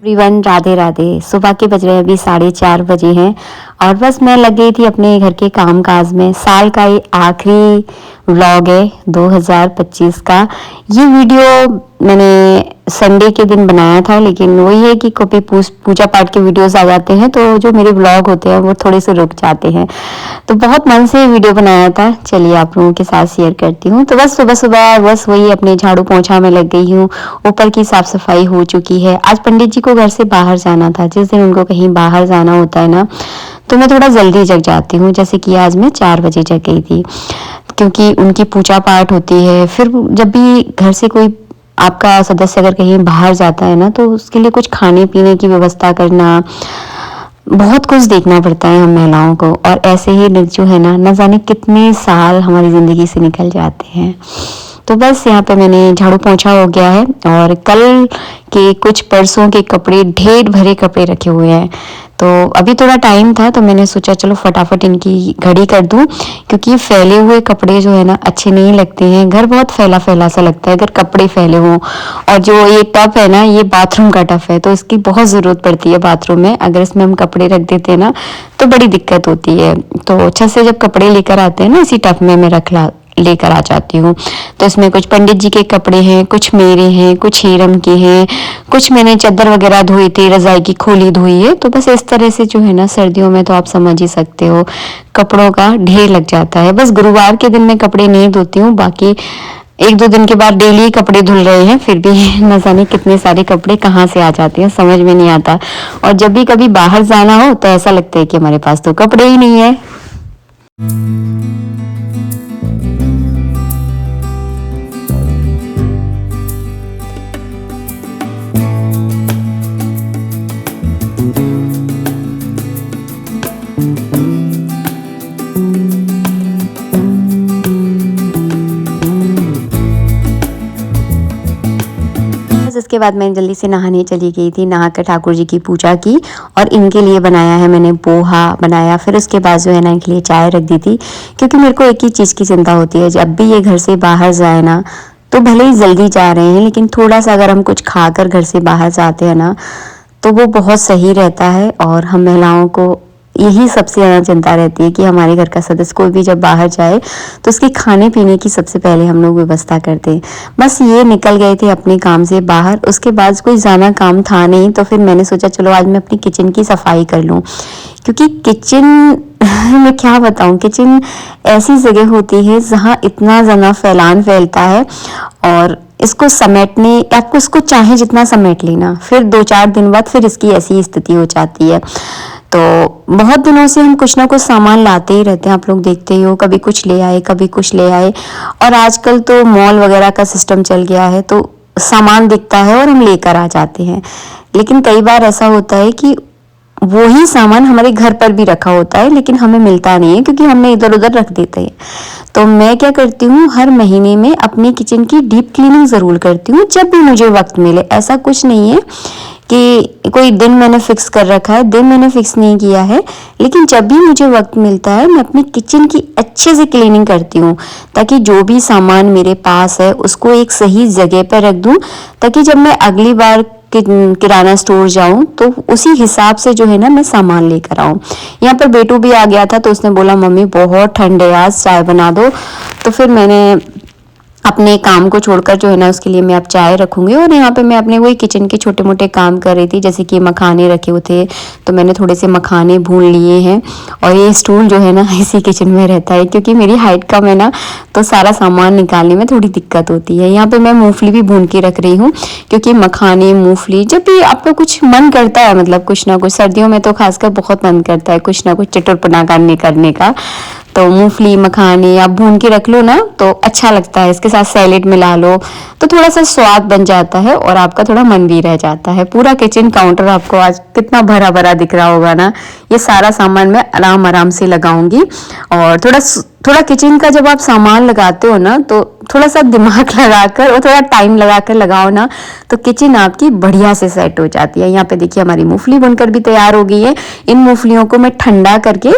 Everyone, Radhe Radhe. सुबह के बज रहे हैं अभी 4:30 बजे हैं और बस मैं लग गई थी अपने घर के काम काज में। साल का ये आखिरी व्लॉग है 2025 का। ये वीडियो मैंने संडे के दिन बनाया था, लेकिन वही है कि कभी पूजा पाठ के वीडियोस आ जाते हैं तो जो मेरे व्लॉग होते हैं वो थोड़े से रुक जाते हैं। तो बहुत मन से वीडियो बनाया था, चलिए आप लोगों के साथ शेयर करती हूँ। तो बस सुबह सुबह बस वही अपने झाड़ू पोछा में लग गई हूँ। ऊपर की साफ सफाई हो चुकी है। आज पंडित जी को घर से बाहर जाना था। जिस दिन उनको कहीं बाहर जाना होता है ना, तो मैं थोड़ा जल्दी जग जाती हूँ। जैसे कि आज मैं 4 बजे जग गई थी, क्योंकि उनकी पूजा पाठ होती है। फिर जब भी घर से कोई आपका सदस्य अगर कहीं बाहर जाता है ना, तो उसके लिए कुछ खाने पीने की व्यवस्था करना, बहुत कुछ देखना पड़ता है हम महिलाओं को। और ऐसे ही जो है ना, न जाने कितने साल हमारी जिंदगी से निकल जाते हैं। तो बस यहाँ पे मैंने झाड़ू पोंछा हो गया है और कल के कुछ परसों के कपड़े, ढेर भरे कपड़े रखे हुए हैं। तो अभी थोड़ा टाइम था तो मैंने सोचा चलो फटाफट इनकी घड़ी कर दूं, क्योंकि फैले हुए कपड़े जो है ना अच्छे नहीं लगते हैं। घर बहुत फैला फैला सा लगता है अगर कपड़े फैले हों। और जो ये टब है ना, ये बाथरूम का टब है, तो इसकी बहुत ज़रूरत पड़ती है बाथरूम में। अगर इसमें हम कपड़े रख देते हैं ना तो बड़ी दिक्कत होती है। तो छत से जब कपड़े लेकर आते हैं ना, इसी टब में मैं लेकर आ जाती हूँ। तो इसमें कुछ पंडित जी के कपड़े हैं, कुछ मेरे हैं, कुछ हीरम के हैं, कुछ मैंने चादर वगैरह धोई थी, रजाई की खोली धोई है। तो बस इस तरह से जो है ना, सर्दियों में तो आप समझ ही सकते हो कपड़ों का ढेर लग जाता है। बस गुरुवार के दिन मैं कपड़े नहीं धोती हूँ, बाकी 1-2 दिन के बाद डेली कपड़े धुल रहे हैं। फिर भी न जाने कितने सारे कपड़े कहाँ से आ जाते हैं, समझ में नहीं आता। और जब भी कभी बाहर जाना हो तो ऐसा लगता है कि हमारे पास तो कपड़े ही नहीं है। इसके बाद मैं जल्दी से नहाने चली गई थी। नहाकर ठाकुर जी की पूजा की और इनके लिए बनाया है मैंने पोहा बनाया। फिर उसके बाद जो है ना, इनके लिए चाय रख दी थी, क्योंकि मेरे को एक ही चीज़ की चिंता होती है, जब भी ये घर से बाहर जाए ना, तो भले ही जल्दी जा रहे हैं, लेकिन थोड़ा सा अगर हम कुछ खाकर घर से बाहर जाते हैं ना, तो वो बहुत सही रहता है। और हम महिलाओं को यही सबसे ज़्यादा चिंता रहती है कि हमारे घर का सदस्य कोई भी जब बाहर जाए तो उसके खाने पीने की सबसे पहले हम लोग व्यवस्था करते हैं। बस ये निकल गए थे अपने काम से बाहर, उसके बाद कोई ज़्यादा काम था नहीं। तो फिर मैंने सोचा चलो आज मैं अपनी किचन की सफाई कर लूँ, क्योंकि किचन मैं क्या बताऊँ, किचन ऐसी जगह होती है जहाँ इतना ज़्यादा फैलान फैलता है, और इसको समेटने, आपको इसको चाहे जितना समेट लेना, फिर 2-4 दिन बाद फिर इसकी ऐसी स्थिति हो जाती है। तो बहुत दिनों से हम कुछ ना कुछ सामान लाते ही रहते हैं, आप लोग देखते ही हो, कभी कुछ ले आए कभी कुछ ले आए। और आजकल तो मॉल वगैरह का सिस्टम चल गया है, तो सामान दिखता है और हम लेकर आ जाते हैं। लेकिन कई बार ऐसा होता है कि वो ही सामान हमारे घर पर भी रखा होता है, लेकिन हमें मिलता नहीं है, क्योंकि हमने इधर उधर रख देते हैं। तो मैं क्या करती हूँ, हर महीने में अपनी किचन की डीप क्लीनिंग ज़रूर करती हूँ, जब भी मुझे वक्त मिले। ऐसा कुछ नहीं है कि कोई दिन मैंने फिक्स कर रखा है, दिन मैंने फिक्स नहीं किया है, लेकिन जब भी मुझे वक्त मिलता है मैं अपनी किचन की अच्छे से क्लीनिंग करती हूँ, ताकि जो भी सामान मेरे पास है उसको एक सही जगह पर रख दूँ, ताकि जब मैं अगली बार किराना स्टोर जाऊं तो उसी हिसाब से जो है ना, मैं सामान लेकर आऊं। यहाँ पर बेटू भी आ गया था, तो उसने बोला मम्मी बहुत ठंड है, आज चाय बना दो। तो फिर मैंने अपने काम को छोड़कर जो है ना, उसके लिए मैं अब चाय रखूंगी। और यहाँ पे मैं अपने वही किचन के छोटे मोटे काम कर रही थी, जैसे कि मखाने रखे हुए थे तो मैंने थोड़े से मखाने भून लिए हैं। और ये स्टूल जो है ना, इसी किचन में रहता है, क्योंकि मेरी हाइट कम है ना, तो सारा सामान निकालने में थोड़ी दिक्कत होती है। यहाँ पे मैं मूंगफली भी भून के रख रही हूँ, क्योंकि मखाने मूंगफली जब भी आपका कुछ मन करता है, मतलब कुछ ना कुछ, सर्दियों में तो खासकर बहुत मन करता है कुछ ना कुछ चटुरपना करने का, तो मूंगफली मखाने आप भून के रख लो ना, तो अच्छा लगता है। इसके साथ सैलेड मिला लो तो थोड़ा सा स्वाद बन जाता है और आपका थोड़ा मन भी रह जाता है। पूरा किचन काउंटर आपको आज कितना भरा भरा दिख रहा होगा ना। ये सारा सामान मैं आराम आराम से लगाऊंगी। और थोड़ा किचन का जब आप सामान लगाते हो ना, तो थोड़ा सा दिमाग लगाकर और थोड़ा टाइम लगाकर लगाओ ना, तो किचन आपकी बढ़िया से सेट हो जाती है। यहाँ पे देखिए हमारी मूंगफली बनकर भी तैयार हो गई है। इन मूंगफलियों को मैं ठंडा करके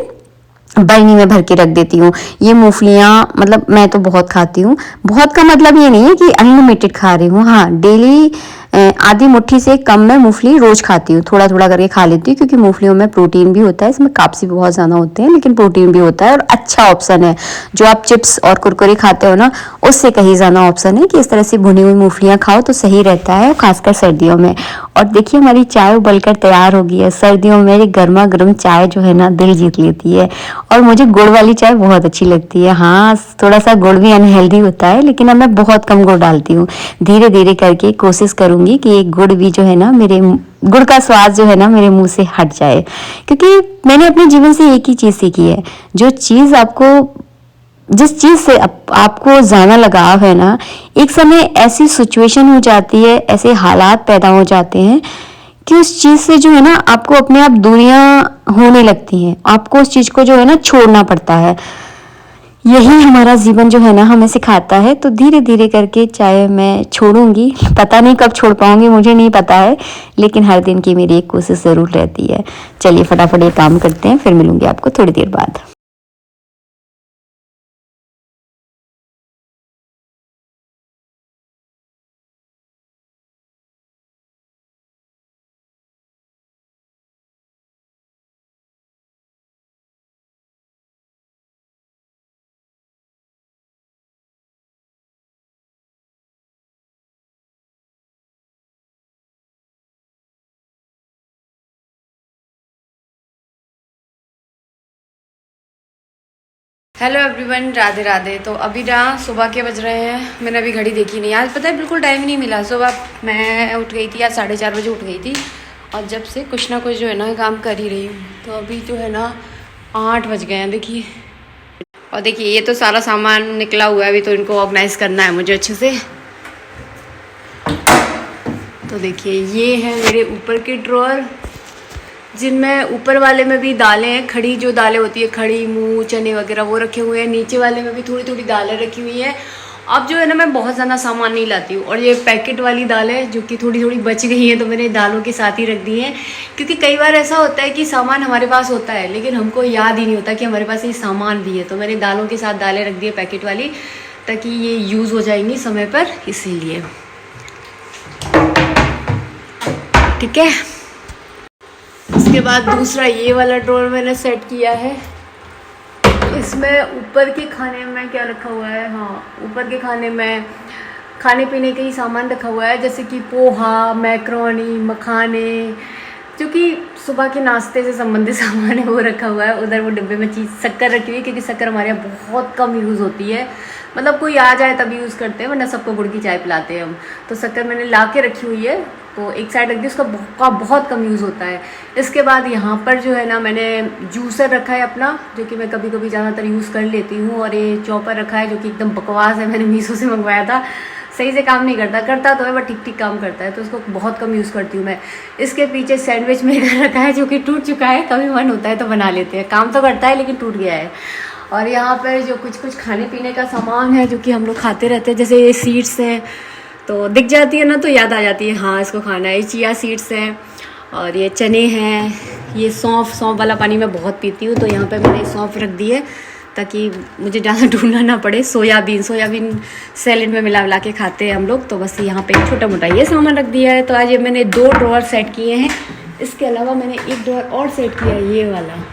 बरनी में भर के रख देती हूँ। ये मूंगफलियाँ मतलब मैं तो बहुत खाती हूँ। बहुत का मतलब ये नहीं है कि अनलिमिटेड खा रही हूँ, हाँ डेली आधी मुट्ठी से कम मैं मूंगफली रोज खाती हूँ, थोड़ा थोड़ा करके खा लेती हूँ, क्योंकि मूंगफलियों में प्रोटीन भी होता है, इसमें कार्ब्स भी बहुत ज़्यादा होते हैं लेकिन प्रोटीन भी होता है और अच्छा ऑप्शन है। जो आप चिप्स और कुरकुरे खाते हो ना, उससे कहीं ज़्यादा ऑप्शन है कि इस तरह से भुनी हुई मूंगफलियाँ खाओ तो सही रहता है, खासकर सर्दियों में। और देखिए हमारी चाय उबलकर तैयार हो गई है। सर्दियों में ये गर्मा गर्म चाय जो है ना दिल जीत लेती है। और मुझे गुड़ वाली चाय बहुत अच्छी लगती है। हाँ, थोड़ा सा गुड़ भी अनहेल्दी होता है, लेकिन अब मैं बहुत कम गुड़ डालती हूँ। धीरे धीरे करके कोशिश करूंगी कि एक गुड़ भी जो है ना मेरे गुड़ का स्वाद जो है ना मेरे मुंह से हट जाए, क्योंकि मैंने अपने जीवन से एक ही चीज़ सीखी है, जो चीज़ आपको जिस चीज़ से आपको ज़्यादा लगाव है ना, एक समय ऐसी सिचुएशन हो जाती है, ऐसे हालात पैदा हो जाते हैं कि उस चीज़ से जो है ना आपको अपने आप दूरियां होने लगती हैं, आपको उस चीज़ को जो है ना छोड़ना पड़ता है। यही हमारा जीवन जो है ना हमें सिखाता है। तो धीरे धीरे करके चाहे मैं छोड़ूंगी, पता नहीं कब छोड़ पाऊंगी, मुझे नहीं पता है, लेकिन हर दिन की मेरी एक कोशिश ज़रूर रहती है। चलिए फटाफट ये काम करते हैं, फिर मिलूंगी आपको थोड़ी देर बाद। Hello everyone, Radhe Radhe. तो अभी ना सुबह के बज रहे हैं, मैंने अभी घड़ी देखी नहीं। आज पता है बिल्कुल टाइम ही नहीं मिला। सुबह मैं उठ गई थी, आज 4:30 बजे उठ गई थी, और जब से कुछ ना कुछ जो है ना काम कर ही रही हूँ। तो अभी जो है ना 8 बज गए हैं, देखिए। और देखिए ये तो सारा सामान निकला हुआ है, अभी तो इनको ऑर्गेनाइज करना है मुझे अच्छे से। तो देखिए ये है मेरे ऊपर के ड्रॉअर, जिनमें ऊपर वाले में भी दालें हैं, खड़ी जो दालें होती है, खड़ी मूंग चने वगैरह, वो रखे हुए हैं। नीचे वाले में भी थोड़ी थोड़ी दालें रखी हुई हैं। अब जो है ना मैं बहुत ज़्यादा सामान नहीं लाती हूँ। और ये पैकेट वाली दालें जो कि थोड़ी थोड़ी बच गई हैं, तो मैंने दालों के साथ ही रख दी हैं, क्योंकि कई बार ऐसा होता है कि सामान हमारे पास होता है लेकिन हमको याद ही नहीं होता कि हमारे पास ये सामान भी है। तो मैंने दालों के साथ दालें रख दी है पैकेट वाली, ताकि ये यूज़ हो जाएंगी समय पर, इसीलिए। ठीक है। उसके बाद दूसरा ये वाला ड्रॉअर मैंने सेट किया है। इसमें ऊपर के खाने में क्या रखा हुआ है, हाँ, ऊपर के खाने में खाने पीने का ही सामान रखा हुआ है, जैसे कि पोहा, मैक्रोनी, मखाने, जो कि सुबह के नाश्ते से संबंधित सामान है, वो रखा हुआ है। उधर वो डिब्बे में चीज़ शक्कर रखी हुई है, क्योंकि शक्कर हमारे यहाँ बहुत कम यूज़ होती है। मतलब कोई आ जाए तभी यूज़ करते हैं, वरना सबको गुड़ की चाय पिलाते हैं हम। तो शक्कर मैंने ला के रखी हुई है, तो एक साइड रख दी, उसका बहुत कम यूज़ होता है। इसके बाद यहाँ पर जो है ना मैंने जूसर रखा है अपना, जो कि मैं कभी कभी ज़्यादातर यूज़ कर लेती हूँ। और ये चॉपर रखा है, जो कि एकदम बकवास है, मैंने मीशो से मंगवाया था। सही से काम नहीं करता तो है, बट ठीक ठीक काम करता है, तो उसको बहुत कम यूज़ करती हूँ मैं। इसके पीछे सैंडविच मेकर रखा है, जो कि टूट चुका है, कभी मन होता है तो बना लेते हैं। काम तो करता है लेकिन टूट गया है। और यहाँ पर जो कुछ कुछ खाने पीने का सामान है, जो कि हम लोग खाते रहते हैं, जैसे ये सीड्स हैं, तो दिख जाती है ना तो याद आ जाती है, हाँ इसको खाना है। ये चिया सीड्स हैं, और ये चने हैं, ये सौंफ वाला पानी मैं बहुत पीती हूँ, तो यहाँ पे मैंने सौंफ रख दी है, ताकि मुझे ज़्यादा ढूंढना ना पड़े। सोयाबीन सैलेड में मिला के खाते हैं हम लोग, तो बस यहाँ पे छोटा मोटा ये सामान रख दिया है। तो आज ये मैंने 2 ड्रॉअर सेट किए हैं। इसके अलावा मैंने एक ड्रॉअर और सेट किया है, ये वाला।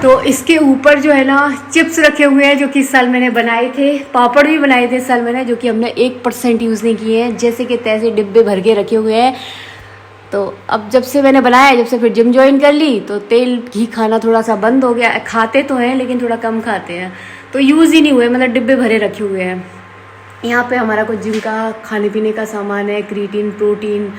तो इसके ऊपर जो है ना चिप्स रखे हुए हैं, जो कि इस साल मैंने बनाए थे। पापड़ भी बनाए थे इस साल मैंने, जो कि हमने 1% यूज़ नहीं किए हैं, जैसे कि तैसे डिब्बे भर के रखे हुए हैं। तो अब जब से मैंने बनाया, जब से फिर जिम ज्वाइन कर ली, तो तेल घी खाना थोड़ा सा बंद हो गया। खाते तो हैं लेकिन थोड़ा कम खाते हैं, तो यूज़ ही नहीं हुए, मतलब डिब्बे भरे रखे हुए हैं। यहाँ पे हमारा कुछ जिम का खाने पीने का सामान है, क्रिएटिन, प्रोटीन,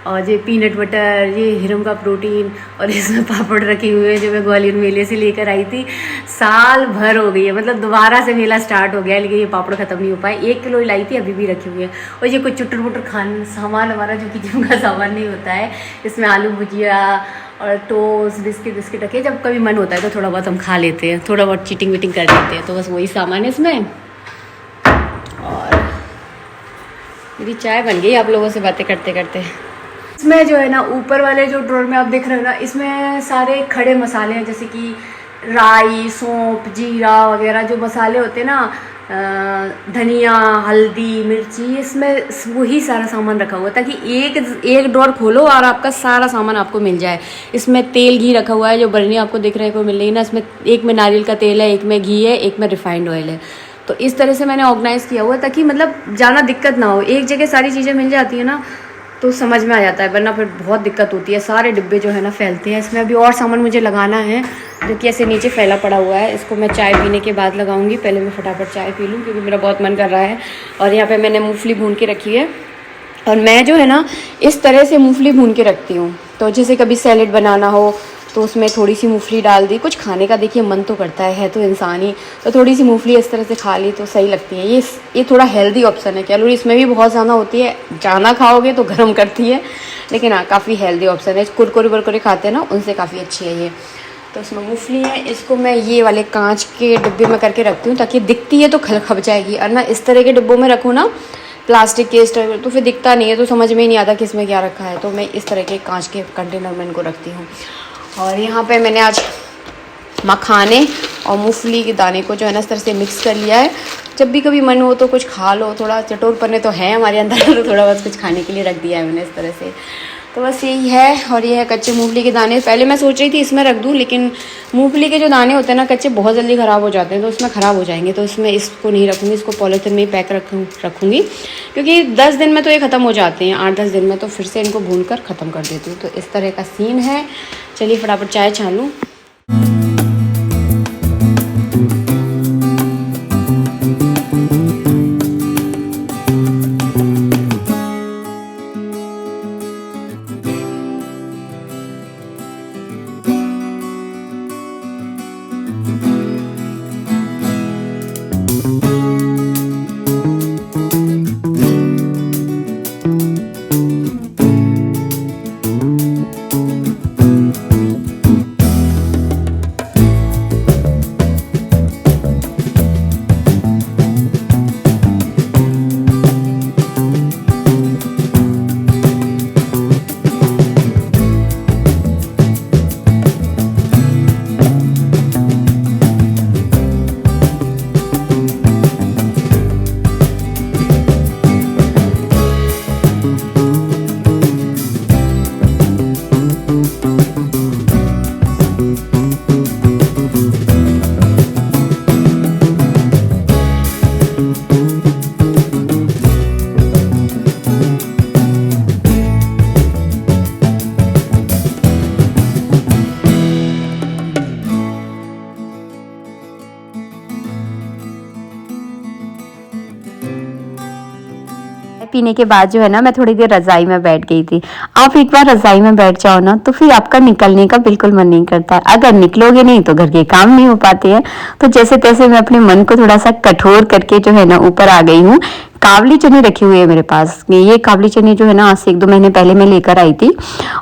और ये पीनट बटर, ये हिरम का प्रोटीन, और इसमें पापड़ रखे हुए हैं, जो मैं ग्वालियर मेले से लेकर आई थी। साल भर हो गई है, मतलब दोबारा से मेला स्टार्ट हो गया है, लेकिन ये पापड़ ख़त्म नहीं हो पाए। 1 किलो लाई थी, अभी भी रखे हुए हैं। और ये कुछ चुटर पुटर सामान हमारा, जो कि जिम का सामान नहीं होता है। इसमें आलू भुजिया और टोस्ट, बिस्किट रखे, जब कभी मन होता है तो थोड़ा बहुत हम खा लेते हैं, थोड़ा बहुत चीटिंग वीटिंग कर लेते हैं, तो बस वही सामान है इसमें। और मेरी चाय बन गई आप लोगों से बातें करते करते। इसमें जो है ना ऊपर वाले जो ड्रॉअर में आप देख रहे हो ना, इसमें सारे खड़े मसाले हैं, जैसे कि राई, सौंफ, जीरा वगैरह जो मसाले होते हैं ना, धनिया, हल्दी, मिर्ची, इसमें वही सारा सामान रखा हुआ है ताकि एक ड्रॉर खोलो और आपका सारा सामान आपको मिल जाए। इसमें तेल घी रखा हुआ है, जो बर्नी आपको दिख रहे को मिल रही है ना, इसमें एक में नारियल का तेल है, एक में घी है, एक में रिफाइंड ऑयल है। तो इस तरह से मैंने ऑर्गेनाइज़ किया हुआ है ताकि मतलब ज़्यादा दिक्कत ना हो, एक जगह सारी चीज़ें मिल जाती है ना तो समझ में आ जाता है, वरना फिर बहुत दिक्कत होती है, सारे डिब्बे जो है ना फैलते हैं। इसमें अभी और सामान मुझे लगाना है जो कि ऐसे नीचे फैला पड़ा हुआ है, इसको मैं चाय पीने के बाद लगाऊंगी। पहले मैं फटाफट चाय पी लूँ क्योंकि मेरा बहुत मन कर रहा है। और यहाँ पे मैंने मूंगफली भून के रखी है और मैं जो है ना इस तरह से मूंगफली भून के रखती हूँ। तो जैसे कभी सैलेड बनाना हो तो उसमें थोड़ी सी मूंगफली डाल दी, कुछ खाने का देखिए मन तो करता है तो इंसान ही, तो थोड़ी सी मूंगफली इस तरह से खा ली तो सही लगती है। ये थोड़ा हेल्दी ऑप्शन है, कैलोरी इसमें भी बहुत ज़्यादा होती है, ज़्यादा खाओगे तो गर्म करती है, लेकिन हाँ काफ़ी हेल्दी ऑप्शन है। कुरकुरे वरकुरे खाते हैं ना उनसे काफ़ी अच्छी है ये। तो इसमें मूंगफली है, इसको मैं ये वाले कांच के डिब्बे में करके रखती हूँ ताकि दिखती है तो खप जाएगी, और ना इस तरह के डिब्बों में रखूँ ना प्लास्टिक के इस तरह तो फिर दिखता नहीं है, तो समझ में ही नहीं आता कि इसमें क्या रखा है। तो मैं इस तरह के कांच के कंटेनर में इनको रखती हूँ। और यहाँ पे मैंने आज मखाने और मूंगफली के दाने को जो है ना इस तरह से मिक्स कर लिया है। जब भी कभी मन हो तो कुछ खा लो, थोड़ा चटोरपने तो है हमारे अंदर तो थोड़ा बस कुछ खाने के लिए रख दिया है मैंने इस तरह से। तो बस यही है। और ये है कच्चे मूंगफली के दाने। पहले मैं सोच रही थी इसमें रख दूं, लेकिन मूंगफली के जो दाने होते हैं ना कच्चे बहुत जल्दी ख़राब हो जाते हैं, तो इसमें ख़राब हो जाएंगे, तो इसमें इसको नहीं रखूँगी, इसको पॉलीथिन में ही पैक रखूँगी क्योंकि 10 दिन में तो ये ख़त्म हो जाते हैं, 8-10 दिन में तो फिर से इनको भून कर ख़त्म कर देती हूँ। तो इस तरह का सीन है। चलिए फटाफट चाय छान लूँ। पीने के बाद जो है ना मैं थोड़ी देर रज़ाई में बैठ गई थी। आप एक बार रज़ाई में बैठ जाओ ना तो फिर आपका निकलने का बिल्कुल मन नहीं करता। अगर निकलोगे नहीं तो घर के काम नहीं हो पाते हैं। तो जैसे तैसे मैं अपने मन को थोड़ा सा कठोर करके जो है ना ऊपर आ गई हूँ। काबली चने रखी हुई है मेरे पास। ये काबली चने जो है ना आज से 1-2 महीने पहले मैं लेकर आई थी,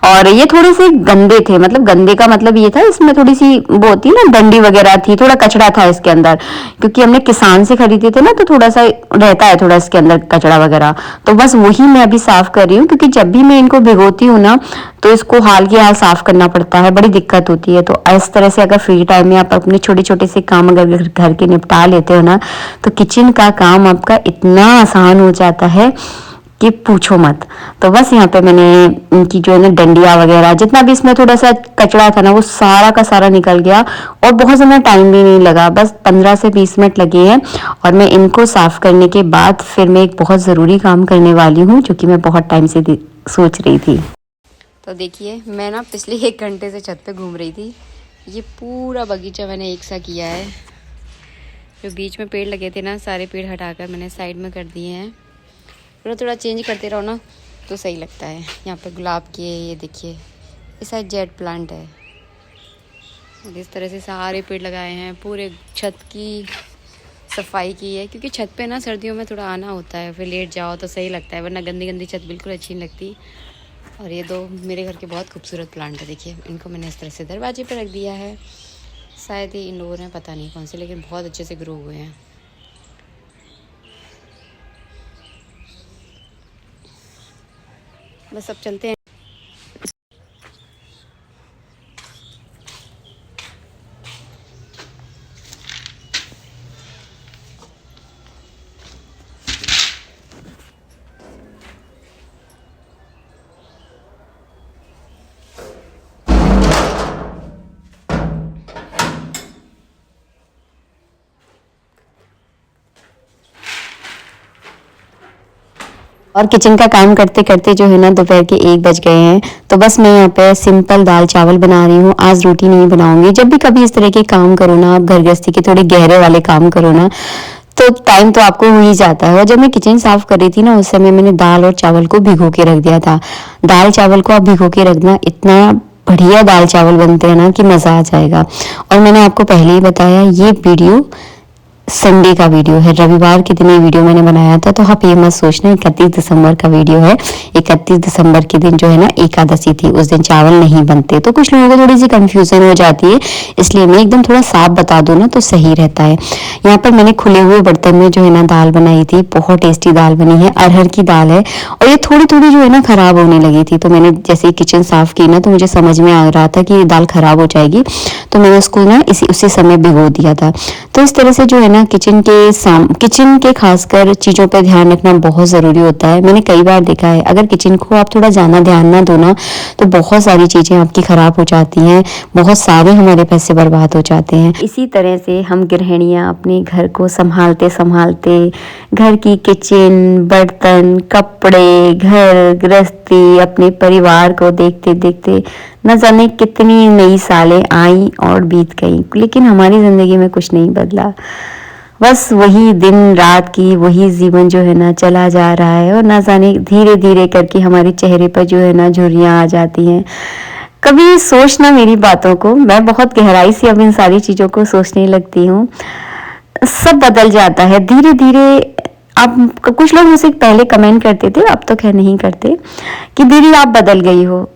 और ये थोड़े से गंदे थे। मतलब गंदे का मतलब ये था इसमें थोड़ी सी वो होती है ना डंडी वगैरह थी, थोड़ा कचड़ा था इसके अंदर, क्योंकि हमने किसान से खरीदे थे ना तो थोड़ा सा रहता है थोड़ा इसके अंदर कचड़ा वगैरह। तो बस वही मैं अभी साफ कर रही हूँ, क्योंकि जब भी मैं इनको भिगोती हूँ ना तो इसको हाल के हाल साफ करना पड़ता है, बड़ी दिक्कत होती है। तो इस तरह से अगर फ्री टाइम में आप अपने छोटे छोटे से काम अगर घर के निपटा लेते हो ना तो किचन का काम आपका इतना आसान हो जाता है कि पूछो मत। तो बस यहाँ पे मैंने इनकी जो है ना डंडिया वगैरह जितना भी इसमें थोड़ा सा कचरा था ना वो सारा का सारा निकल गया, और बहुत ज़्यादा टाइम भी नहीं लगा, बस 15 से 20 मिनट लगे हैं। और मैं इनको साफ करने के बाद फिर मैं एक बहुत ज़रूरी काम करने वाली हूँ जो कि मैं बहुत टाइम से सोच रही थी। तो देखिए मैं ना पिछले 1 घंटे से छत पे घूम रही थी। ये पूरा बगीचा मैंने एक सा किया है। जो बीच में पेड़ लगे थे ना सारे पेड़ हटाकर मैंने साइड में कर दिए हैं। थोड़ा थोड़ा चेंज करते रहो ना तो सही लगता है। यहाँ पे गुलाब के ये देखिए इस साइड जेड प्लांट है, और इस तरह से सारे पेड़ लगाए हैं। पूरे छत की सफाई की है, क्योंकि छत पे ना सर्दियों में थोड़ा आना होता है, फिर लेट जाओ तो सही लगता है, वरना गंदी गंदी छत बिल्कुल अच्छी नहीं लगती। और ये 2 मेरे घर के बहुत खूबसूरत प्लांट है, देखिए इनको मैंने इस तरह से दरवाजे पर रख दिया है। शायद ये इंडोर हैं, पता नहीं कौन से, लेकिन बहुत अच्छे से ग्रो हुए हैं। बस अब चलते हैं। और किचन का काम करते करते जो है ना दोपहर के 1 बज गए हैं। तो बस मैं यहाँ पे सिंपल दाल चावल बना रही हूँ। आज रोटी नहीं बनाऊंगी। जब भी कभी इस तरह के काम करो ना, आप घर गृहस्थी के थोड़े गहरे वाले काम करो ना, तो टाइम तो आपको हो ही जाता है। और जब मैं किचन साफ कर रही थी ना, उस समय मैंने दाल और चावल को भिगो के रख दिया था। दाल चावल को आप भिगो के रखना, इतना बढ़िया दाल चावल बनते हैं ना कि मज़ा आ जाएगा। और मैंने आपको पहले ही बताया, ये वीडियो संडे का वीडियो है, रविवार के दिन ये वीडियो मैंने बनाया था। तो आप ये मत सोचना 31 दिसंबर का वीडियो है। 31 दिसंबर के दिन जो है ना एकादशी थी, उस दिन चावल नहीं बनते। तो कुछ लोगों को थोड़ी सी कंफ्यूजन हो जाती है, इसलिए मैं एकदम थोड़ा साफ बता दूं ना तो सही रहता है। यहाँ पर मैंने खुले हुए बर्तन में जो है ना दाल बनाई थी। बहुत टेस्टी दाल बनी है, अरहर की दाल है। और ये थोड़ी थोड़ी जो है ना खराब होने लगी थी। तो मैंने जैसे ही किचन साफ की ना, तो मुझे समझ में आ रहा था कि ये दाल खराब हो जाएगी, तो मैंने उसको ना उसी समय भिगो दिया था। तो इस तरह से जो है ना किचन के खासकर चीज़ों पे ध्यान रखना बहुत ज़रूरी होता है। मैंने कई बार देखा है, अगर किचन को आप थोड़ा ज़्यादा ध्यान ना दो ना, तो बहुत सारी चीज़ें आपकी ख़राब हो जाती हैं, बहुत सारे हमारे पैसे बर्बाद हो जाते हैं। इसी तरह से हम गृहिणियाँ अपने घर को संभालते संभालते, घर की किचन, बर्तन, कपड़े, घर गृहस्थी, अपने परिवार को देखते देखते न जाने कितनी नई सालें आई और बीत गई, लेकिन हमारी ज़िंदगी में कुछ नहीं बदला। बस वही दिन रात की वही जीवन जो है ना चला जा रहा है। और ना जाने धीरे धीरे करके हमारे चेहरे पर जो है ना झुर्रियाँ आ जाती हैं। कभी सोचना मेरी बातों को, मैं बहुत गहराई से अब इन सारी चीज़ों को सोचने लगती हूँ। सब बदल जाता है धीरे धीरे। आप कुछ लोग मुझसे पहले कमेंट करते थे, अब तो खैर नहीं करते, कि दीदी आप बदल गई हो।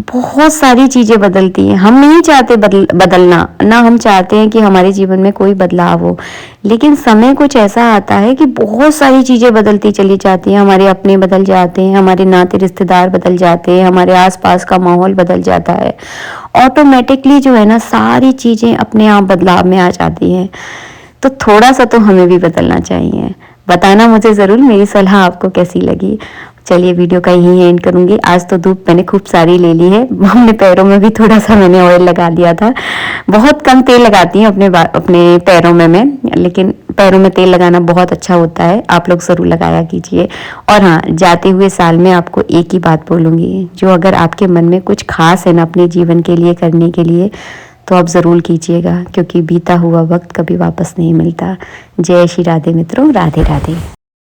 बहुत सारी चीज़ें बदलती हैं। हम नहीं चाहते बदलना ना, हम चाहते हैं कि हमारे जीवन में कोई बदलाव हो, लेकिन समय कुछ ऐसा आता है कि बहुत सारी चीज़ें बदलती चली जाती हैं। हमारे अपने बदल जाते हैं, हमारे नाते रिश्तेदार बदल जाते हैं, हमारे आसपास का माहौल बदल जाता है। ऑटोमेटिकली जो है ना सारी चीज़ें अपने आप बदलाव में आ जाती हैं। तो थोड़ा सा तो हमें भी बदलना चाहिए। बताना मुझे ज़रूर मेरी सलाह आपको कैसी लगी। चलिए वीडियो का यही एंड करूंगी। आज तो धूप मैंने खूब सारी ले ली है। अपने पैरों में भी थोड़ा सा मैंने ऑयल लगा दिया था। बहुत कम तेल लगाती हूँ अपने पैरों में मैं, लेकिन पैरों में तेल लगाना बहुत अच्छा होता है। आप लोग ज़रूर लगाया कीजिए। और हाँ, जाते हुए साल में आपको एक ही बात बोलूँगी, जो अगर आपके मन में कुछ खास है ना अपने जीवन के लिए करने के लिए, तो आप ज़रूर कीजिएगा, क्योंकि बीता हुआ वक्त कभी वापस नहीं मिलता। जय श्री राधे मित्रों, राधे राधे।